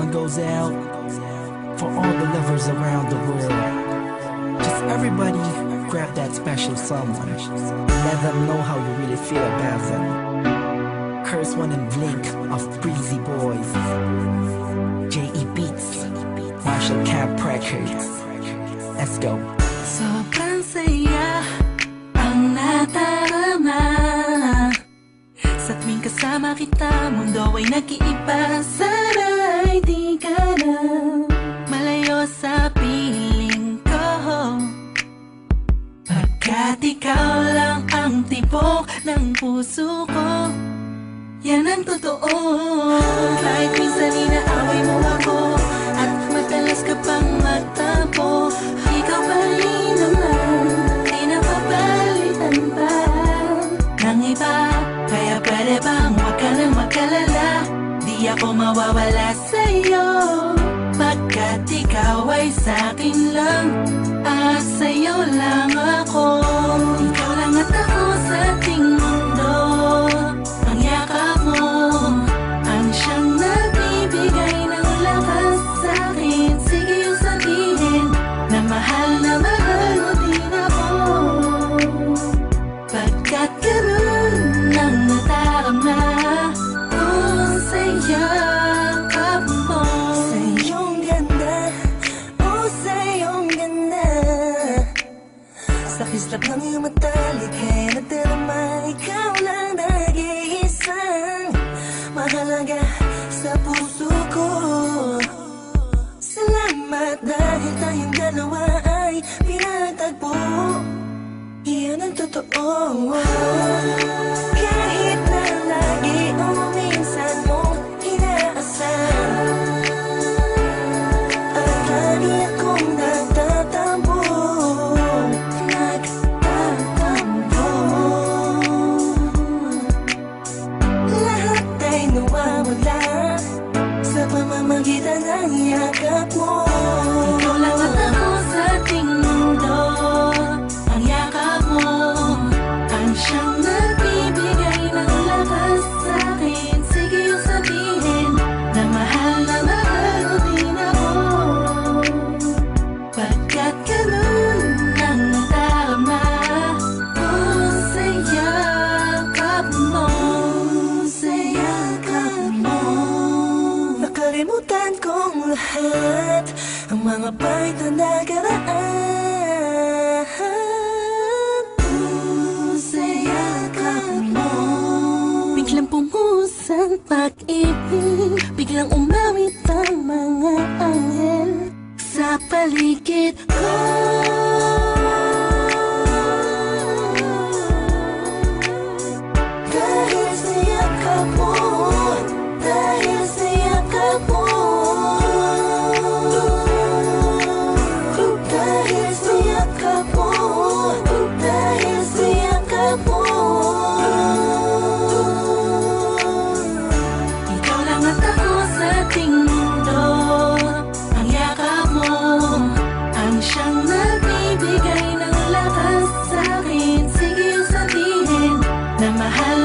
one goes out for all the lovers around the world. Just everybody grab that special someone. Let them know how you really feel about them. Curse One and Blink of Breezy Boys. J.E. Beats, Marshall Camp Records. Let's go. Sobrang saya ang nadarama sa tuwing kasama kita. Mundo ay nag-iiba. Sana'y di ka na malayo sa piling ko, pagkat ikaw lang ang tibok ng puso ko. Yan ang totoo. Kahit minsan inaaway mo ako at madalas ka pang magtampo, ikaw pa rin naman, di napapalitan pa ng iba. Kaya pwede bang huwag ka nang mag-alala, di ako mawawala sa'yo, pagkat ikaw ay sa'kin lang, sa'yo lang ako. Ikaw lang at ako sa ating mundo. Ang yakap mo ang siyang nagbibigay ng lakas sa'kin. Sige yung sabihin na mahal mo din ako, pagkat ganun ang nadarama ko sa yakap mo. Sa iyong ganda, sa iyong ganda, sa kislap ng iyong mata, likhay na darama. Ikaw lang nag-iisang mahalaga sa puso ko. Salamat dahil tayong dalawa ay pinagtagpo. Iyan ang totoo. Kahit na lagi o minsan mong inaasahan, at lagi akong nagtatampo. Lahat ay nawawala sa pamamagitan ng yakap mo. Ikaw lang at ako sa ating mundo. Ang yakap mo ang siyang nagbibigay ng lakas sa'kin. Sige yung sabihin na mahal mo din ako, pagkat ganun ang nadarama ko sa yakap mo. Sa yakap mo, nakalimutan kong lahat ang mga pahit na nakaraan. Sa yakap mo, biglang pumuhos ang pag-ibig, biglang umawit ang mga anghel sa paligid ko. Dahil sa yakap mo, dahil sa yakap mo, dahil sa yakap mo, dahil sa yakap mo. Ikaw lang at ako sa ating mundo. Ang yakap mo ang siyang nagbibigay ng lakas sa'kin. Sige yung sabihin na mahal